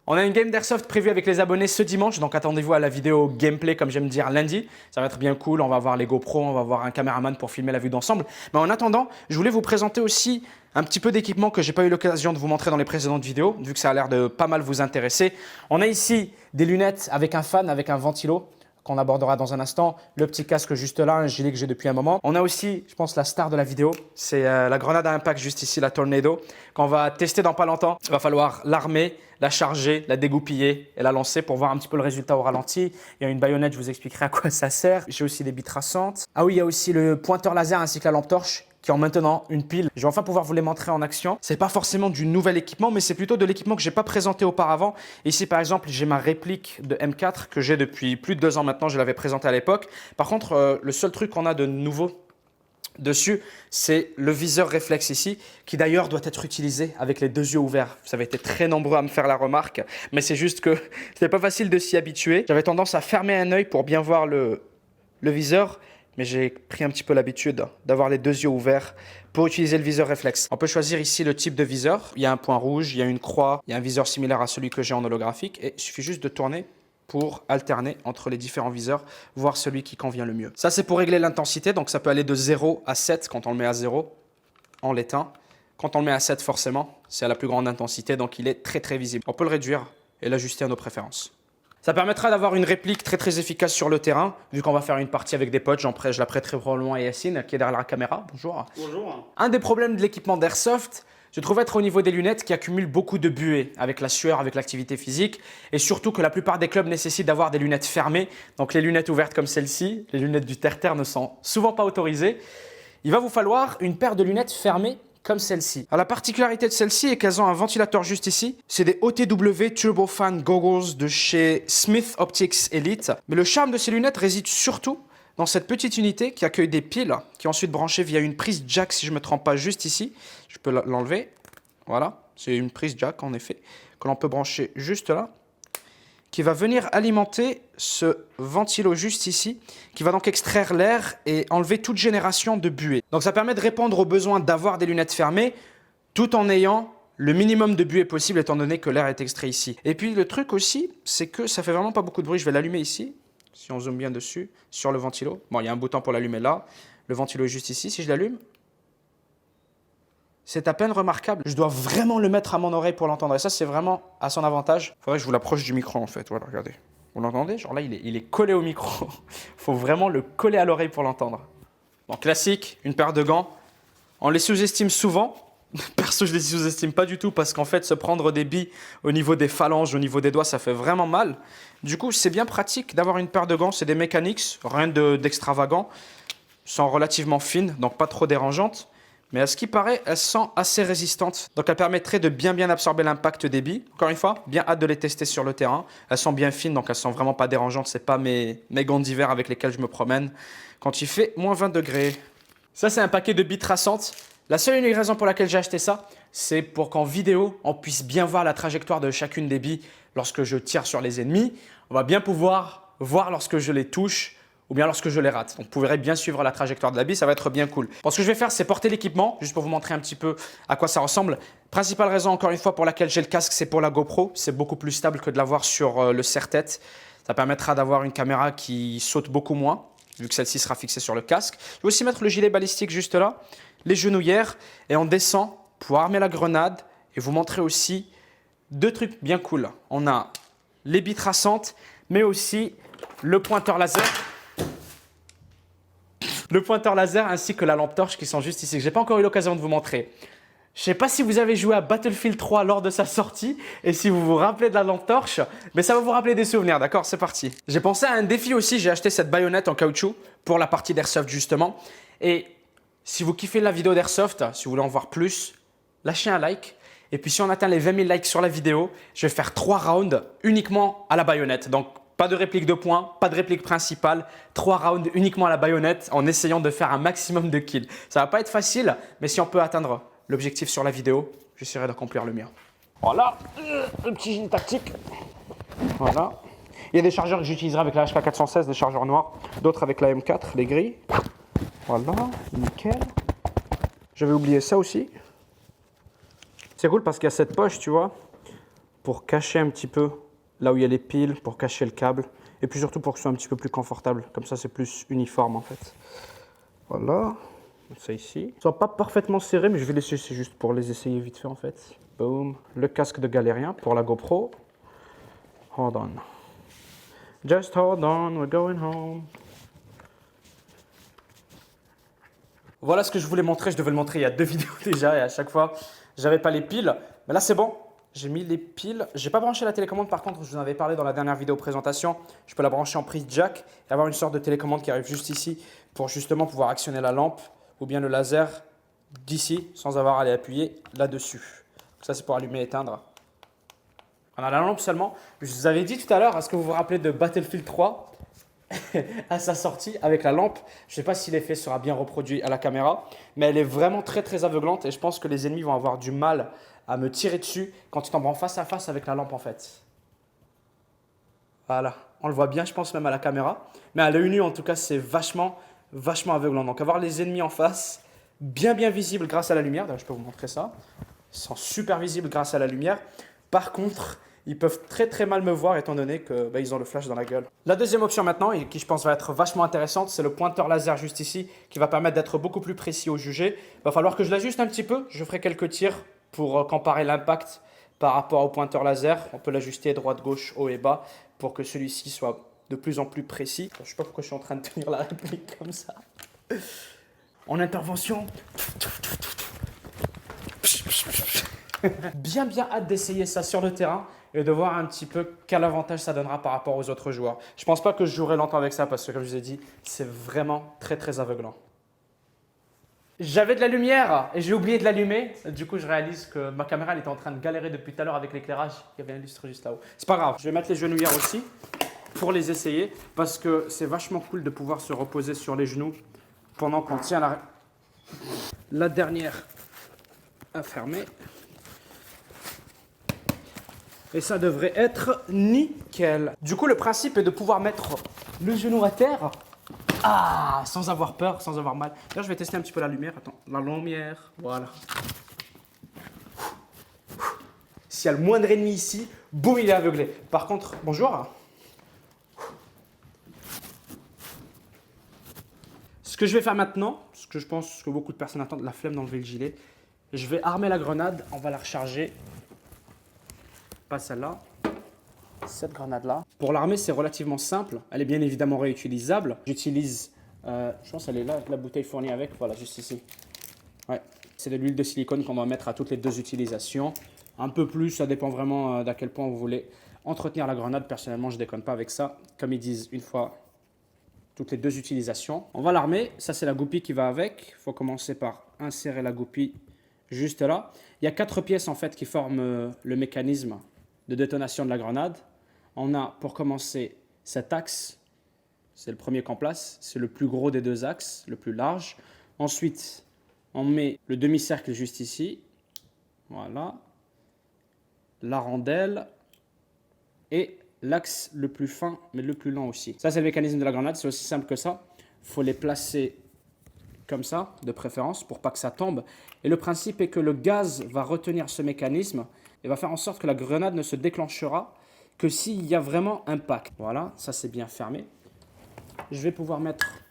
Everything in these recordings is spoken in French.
On a une game d'airsoft prévue avec les abonnés ce dimanche, donc attendez-vous à la vidéo gameplay comme j'aime dire lundi. Ça va être bien cool, on va voir les GoPro, on va voir un caméraman pour filmer la vue d'ensemble. Mais en attendant, je voulais vous présenter aussi un petit peu d'équipement que j'ai pas eu l'occasion de vous montrer dans les précédentes vidéos, vu que ça a l'air de pas mal vous intéresser. On a ici des lunettes avec un fan, avec un ventilo, qu'on abordera dans un instant, le petit casque juste là, un gilet que j'ai depuis un moment. On a aussi, je pense, la star de la vidéo, c'est la grenade à impact juste ici, la Tornado, qu'on va tester dans pas longtemps. Il va falloir l'armer, la charger, la dégoupiller et la lancer pour voir un petit peu le résultat au ralenti. Il y a une baïonnette, je vous expliquerai à quoi ça sert. J'ai aussi des billes traçantes. Ah oui, il y a aussi le pointeur laser ainsi que la lampe torche, qui ont maintenant une pile. Je vais enfin pouvoir vous les montrer en action. C'est pas forcément du nouvel équipement, mais c'est plutôt de l'équipement que j'ai pas présenté auparavant. Ici, par exemple, j'ai ma réplique de M4 que j'ai depuis plus de 2 ans maintenant. Je l'avais présentée à l'époque. Par contre, le seul truc qu'on a de nouveau dessus, c'est le viseur réflexe ici, qui d'ailleurs doit être utilisé avec les 2 yeux ouverts. Vous avez été très nombreux à me faire la remarque, mais c'est juste que c'était pas facile de s'y habituer. J'avais tendance à fermer un œil pour bien voir le viseur, mais j'ai pris un petit peu l'habitude d'avoir les 2 yeux ouverts pour utiliser le viseur réflexe. On peut choisir ici le type de viseur. Il y a un point rouge, il y a une croix, il y a un viseur similaire à celui que j'ai en holographique et il suffit juste de tourner pour alterner entre les différents viseurs, voir celui qui convient le mieux. Ça, c'est pour régler l'intensité, donc ça peut aller de 0 à 7 quand on le met à 0, on l'éteint. Quand on le met à 7, forcément, c'est à la plus grande intensité, donc il est très très visible. On peut le réduire et l'ajuster à nos préférences. Ça permettra d'avoir une réplique très efficace sur le terrain, vu qu'on va faire une partie avec des potes. Je la prêterai probablement à Yacine, qui est derrière la caméra. Bonjour. Bonjour. Un des problèmes de l'équipement d'airsoft, je trouve être au niveau des lunettes qui accumulent beaucoup de buée avec la sueur, avec l'activité physique, et surtout que la plupart des clubs nécessitent d'avoir des lunettes fermées. Donc les lunettes ouvertes comme celle-ci, les lunettes du terre-terre ne sont souvent pas autorisées. Il va vous falloir une paire de lunettes fermées comme celle-ci. Alors, la particularité de celle-ci est qu'elles ont un ventilateur juste ici. C'est des OTW Turbofan Goggles de chez Smith Optics Elite. Mais le charme de ces lunettes réside surtout dans cette petite unité qui accueille des piles qui est ensuite branchée via une prise jack, si je ne me trompe pas, juste ici. Je peux l'enlever. Voilà, c'est une prise jack en effet, que l'on peut brancher juste là, qui va venir alimenter ce ventilo juste ici, qui va donc extraire l'air et enlever toute génération de buée. Donc ça permet de répondre aux besoins d'avoir des lunettes fermées, tout en ayant le minimum de buée possible, étant donné que l'air est extrait ici. Et puis le truc aussi, c'est que ça fait vraiment pas beaucoup de bruit. Je vais l'allumer ici, si on zoome bien dessus, sur le ventilo. Bon, il y a un bouton pour l'allumer là, le ventilo est juste ici. Si je l'allume, c'est à peine remarquable. Je dois vraiment le mettre à mon oreille pour l'entendre. Et ça, c'est vraiment à son avantage. Il faudrait que je vous l'approche du micro, en fait. Voilà, regardez. Vous l'entendez? Genre là, il est collé au micro. Il faut vraiment le coller à l'oreille pour l'entendre. Donc, classique, une paire de gants. On les sous-estime souvent. Perso, je les sous-estime pas du tout parce qu'en fait, se prendre des billes au niveau des phalanges, au niveau des doigts, ça fait vraiment mal. Du coup, c'est bien pratique d'avoir une paire de gants. C'est des Mechanics, rien d'extravagant. Elles sont relativement fines, donc pas trop dérangeantes. Mais à ce qui paraît, elles sont assez résistantes. Donc elles permettraient de bien absorber l'impact des billes. Encore une fois, bien hâte de les tester sur le terrain. Elles sont bien fines, donc elles sont vraiment pas dérangeantes. C'est pas mes gants d'hiver avec lesquels je me promène quand il fait moins 20 degrés. Ça, c'est un paquet de billes traçantes. La seule et unique raison pour laquelle j'ai acheté ça, c'est pour qu'en vidéo, on puisse bien voir la trajectoire de chacune des billes lorsque je tire sur les ennemis. On va bien pouvoir voir lorsque je les touche ou bien lorsque je les rate. Donc, vous pourrez bien suivre la trajectoire de la bille, ça va être bien cool. Bon, ce que je vais faire, c'est porter l'équipement, juste pour vous montrer un petit peu à quoi ça ressemble. Principale raison, encore une fois, pour laquelle j'ai le casque, c'est pour la GoPro. C'est beaucoup plus stable que de l'avoir sur le serre-tête. Ça permettra d'avoir une caméra qui saute beaucoup moins, vu que celle-ci sera fixée sur le casque. Je vais aussi mettre le gilet balistique juste là, les genouillères, et on descend pour armer la grenade et vous montrer aussi 2 trucs bien cool. On a les billes traçantes, mais aussi le pointeur laser. Le pointeur laser ainsi que la lampe torche qui sont juste ici, que je n'ai pas encore eu l'occasion de vous montrer. Je ne sais pas si vous avez joué à Battlefield 3 lors de sa sortie et si vous vous rappelez de la lampe torche, mais ça va vous rappeler des souvenirs, d'accord? C'est parti. J'ai pensé à un défi aussi, j'ai acheté cette baïonnette en caoutchouc pour la partie d'airsoft justement. Et si vous kiffez la vidéo d'airsoft, si vous voulez en voir plus, lâchez un like. Et puis si on atteint les 20 000 likes sur la vidéo, je vais faire 3 rounds uniquement à la baïonnette. Donc pas de réplique de points, pas de réplique principale, 3 rounds uniquement à la baïonnette en essayant de faire un maximum de kills. Ça va pas être facile, mais si on peut atteindre l'objectif sur la vidéo, j'essaierai d'accomplir le mien. Voilà, le petit gilet tactique. Voilà. Il y a des chargeurs que j'utiliserai avec la HK416, des chargeurs noirs, d'autres avec la M4, les gris. Voilà, nickel. J'avais oublié ça aussi. C'est cool parce qu'il y a cette poche, tu vois, pour cacher un petit peu là où il y a les piles, pour cacher le câble. Et puis surtout pour que ce soit un petit peu plus confortable. Comme ça, c'est plus uniforme en fait. Voilà. Ça ici. Ça soit pas parfaitement serré, mais je vais laisser, c'est juste pour les essayer vite fait en fait. Boom. Le casque de galérien pour la GoPro. Hold on. Just hold on, we're going home. Voilà ce que je voulais montrer. Je devais le montrer il y a 2 vidéos déjà et à chaque fois, j'avais pas les piles. Mais là, c'est bon. J'ai mis les piles. J'ai pas branché la télécommande. Par contre, je vous en avais parlé dans la dernière vidéo présentation. Je peux la brancher en prise jack et avoir une sorte de télécommande qui arrive juste ici pour justement pouvoir actionner la lampe ou bien le laser d'ici sans avoir à aller appuyer là-dessus. Ça, c'est pour allumer et éteindre. On a la lampe seulement. Je vous avais dit tout à l'heure, est-ce que vous vous rappelez de Battlefield 3 à sa sortie avec la lampe? Je ne sais pas si l'effet sera bien reproduit à la caméra, mais elle est vraiment très très aveuglante et je pense que les ennemis vont avoir du mal à me tirer dessus quand tu t'en prends face à face avec la lampe en fait. Voilà, on le voit bien je pense même à la caméra, mais à l'œil nu en tout cas c'est vachement aveuglant. Donc avoir les ennemis en face, bien visibles grâce à la lumière, d'ailleurs je peux vous montrer ça, ils sont super visibles grâce à la lumière. Par contre, ils peuvent très mal me voir étant donné que ils ont le flash dans la gueule. La deuxième option maintenant, et qui je pense va être vachement intéressante, c'est le pointeur laser juste ici, qui va permettre d'être beaucoup plus précis au jugé. Il va falloir que je l'ajuste un petit peu, je ferai quelques tirs pour comparer l'impact par rapport au pointeur laser. On peut l'ajuster droite, gauche, haut et bas pour que celui-ci soit de plus en plus précis. Je ne sais pas pourquoi je suis en train de tenir la réplique comme ça. En intervention. Bien hâte d'essayer ça sur le terrain et de voir un petit peu quel avantage ça donnera par rapport aux autres joueurs. Je pense pas que je jouerai longtemps avec ça parce que comme je vous ai dit, c'est vraiment très aveuglant. J'avais de la lumière et j'ai oublié de l'allumer. Du coup, je réalise que ma caméra elle était en train de galérer depuis tout à l'heure avec l'éclairage. Il y avait un lustre juste là-haut. C'est pas grave, je vais mettre les genouillères aussi pour les essayer parce que c'est vachement cool de pouvoir se reposer sur les genoux pendant qu'on tient la dernière à fermer. Et ça devrait être nickel. Du coup, le principe est de pouvoir mettre le genou à terre. Ah, sans avoir peur, sans avoir mal. Là, je vais tester un petit peu la lumière. Attends, la lumière, voilà. S'il y a le moindre ennemi ici, boum, il est aveuglé. Par contre, bonjour. Ce que je vais faire maintenant, ce que je pense que beaucoup de personnes attendent, la flemme d'enlever le gilet. Je vais armer la grenade, on va la recharger. Pas celle-là, cette grenade-là. Pour l'armer, c'est relativement simple. Elle est bien évidemment réutilisable. J'utilise, je pense qu'elle est là, la bouteille fournie avec, voilà, juste ici. Ouais. C'est de l'huile de silicone qu'on doit mettre à toutes les 2 utilisations. Un peu plus, ça dépend vraiment d'à quel point vous voulez entretenir la grenade. Personnellement, je ne déconne pas avec ça. Comme ils disent, une fois toutes les 2 utilisations. On va l'armer. Ça, c'est la goupille qui va avec. Il faut commencer par insérer la goupille juste là. Il y a 4 pièces en fait qui forment le mécanisme de détonation de la grenade. On a pour commencer cet axe, c'est le premier qu'on place, c'est le plus gros des 2 axes, le plus large. Ensuite, on met le demi-cercle juste ici, voilà, la rondelle et l'axe le plus fin mais le plus lent aussi. Ça c'est le mécanisme de la grenade, c'est aussi simple que ça. Il faut les placer comme ça, de préférence, pour pas que ça tombe. Et le principe est que le gaz va retenir ce mécanisme et va faire en sorte que la grenade ne se déclenchera que s'il y a vraiment impact. Voilà, ça c'est bien fermé. Je vais pouvoir mettre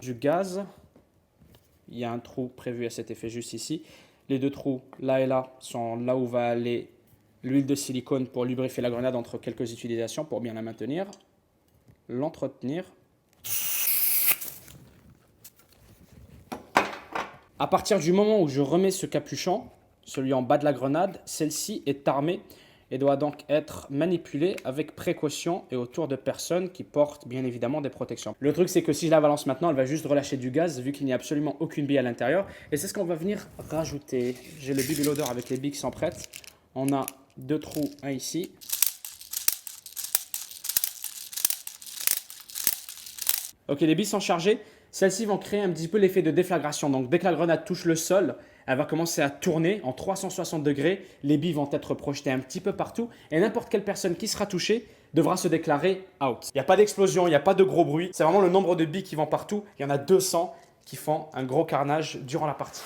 du gaz. Il y a un trou prévu à cet effet juste ici. Les 2 trous, là et là, sont là où va aller l'huile de silicone pour lubrifier la grenade entre quelques utilisations, pour bien la maintenir, l'entretenir. À partir du moment où je remets ce capuchon, celui en bas de la grenade, celle-ci est armée et doit donc être manipulée avec précaution et autour de personnes qui portent bien évidemment des protections. Le truc c'est que si je la balance maintenant, elle va juste relâcher du gaz vu qu'il n'y a absolument aucune bille à l'intérieur. Et c'est ce qu'on va venir rajouter. J'ai le big loader avec les billes qui sont prêtes. On a 2 trous, un ici. Ok, les billes sont chargées. Celles-ci vont créer un petit peu l'effet de déflagration. Donc, dès que la grenade touche le sol, elle va commencer à tourner en 360 degrés. Les billes vont être projetées un petit peu partout. Et n'importe quelle personne qui sera touchée devra se déclarer out. Il n'y a pas d'explosion, il n'y a pas de gros bruit. C'est vraiment le nombre de billes qui vont partout. Il y en a 200 qui font un gros carnage durant la partie.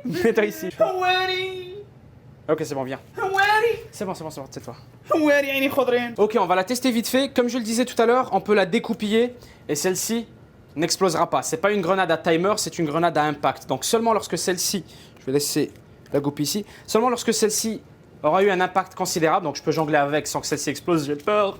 Mets-toi ici. Ok, c'est bon, viens. C'est bon, c'est toi. Ok, on va la tester vite fait. Comme je le disais tout à l'heure, on peut la découpiller et celle-ci n'explosera pas. C'est pas une grenade à timer, c'est une grenade à impact. Donc seulement lorsque celle-ci, je vais laisser la goupille ici, seulement lorsque celle-ci aura eu un impact considérable, donc je peux jongler avec sans que celle-ci explose, j'ai peur.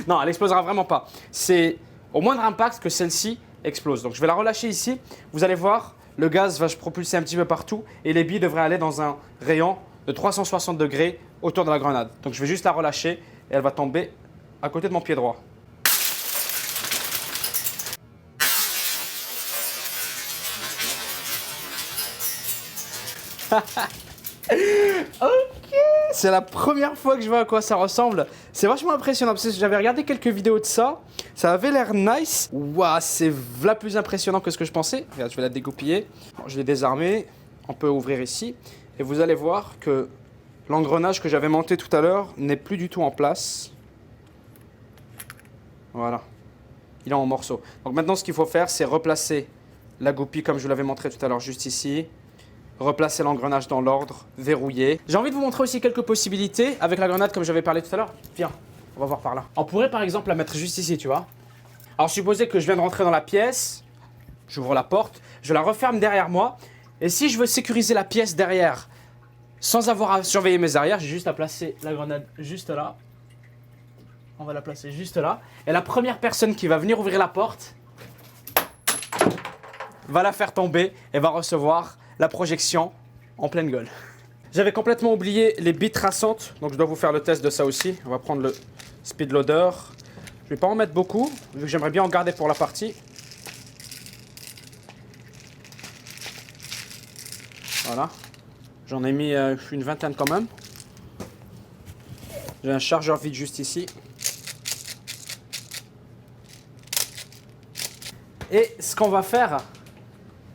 Non, elle explosera vraiment pas. C'est au moindre impact que celle-ci explose. Donc je vais la relâcher ici. Vous allez voir, le gaz va se propulser un petit peu partout et les billes devraient aller dans un rayon de 360 degrés autour de la grenade. Donc je vais juste la relâcher et elle va tomber à côté de mon pied droit. Ok, c'est la première fois que je vois à quoi ça ressemble. C'est vachement impressionnant parce que j'avais regardé quelques vidéos de ça. Ça avait l'air nice. Waouh, c'est v'là plus impressionnant que ce que je pensais. Regarde, je vais la dégoupiller. Bon, je l'ai désarmée. On peut ouvrir ici. Et vous allez voir que l'engrenage que j'avais monté tout à l'heure n'est plus du tout en place. Voilà. Il est en morceaux. Donc maintenant, ce qu'il faut faire, c'est replacer la goupille comme je vous l'avais montré tout à l'heure, juste ici. Replacer l'engrenage dans l'ordre, verrouiller. J'ai envie de vous montrer aussi quelques possibilités avec la grenade comme j'avais parlé tout à l'heure. Viens, on va voir par là. On pourrait par exemple la mettre juste ici, tu vois. Alors supposez que je viens de rentrer dans la pièce, j'ouvre la porte, je la referme derrière moi. Et si je veux sécuriser la pièce derrière sans avoir à surveiller mes arrières, j'ai juste à placer la grenade juste là. On va la placer juste là. Et la première personne qui va venir ouvrir la porte va la faire tomber et va recevoir la projection en pleine gueule. J'avais complètement oublié les billes traçantes, donc je dois vous faire le test de ça aussi. On va prendre le speed loader. Je vais pas en mettre beaucoup, vu que j'aimerais bien en garder pour la partie. Voilà. J'en ai mis une vingtaine quand même. J'ai un chargeur vide juste ici. Et ce qu'on va faire,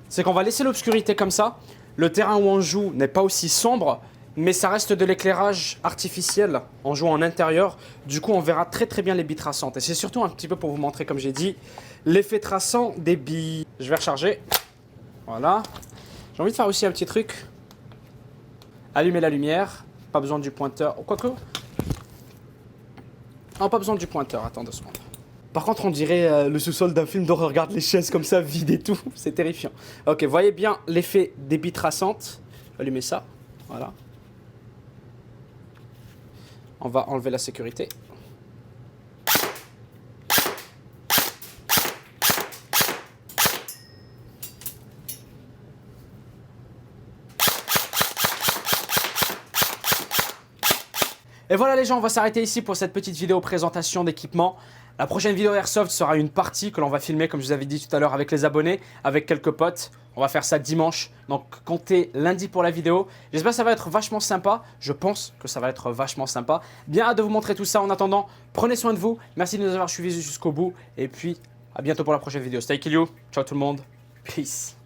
c'est qu'on va laisser l'obscurité comme ça. Le terrain où on joue n'est pas aussi sombre, mais ça reste de l'éclairage artificiel en jouant en intérieur. Du coup, on verra très très bien les billes traçantes. Et c'est surtout un petit peu pour vous montrer, comme j'ai dit, l'effet traçant des billes. Je vais recharger. Voilà. J'ai envie de faire aussi un petit truc. Allumer la lumière. Pas besoin du pointeur. Quoique. Non, pas besoin du pointeur. Attends 2 secondes. Par contre, on dirait le sous-sol d'un film d'horreur. Regarde les chaises comme ça, vides et tout. C'est terrifiant. Ok, voyez bien l'effet des billes traçantes. Je vais allumer ça. Voilà. On va enlever la sécurité. Et voilà les gens, on va s'arrêter ici pour cette petite vidéo présentation d'équipement. La prochaine vidéo Airsoft sera une partie que l'on va filmer, comme je vous avais dit tout à l'heure, avec les abonnés, avec quelques potes. On va faire ça dimanche, donc comptez lundi pour la vidéo. J'espère que ça va être vachement sympa. Je pense que ça va être vachement sympa. Bien hâte de vous montrer tout ça. En attendant, prenez soin de vous. Merci de nous avoir suivis jusqu'au bout. Et puis, à bientôt pour la prochaine vidéo. Stay kill you. Ciao tout le monde. Peace.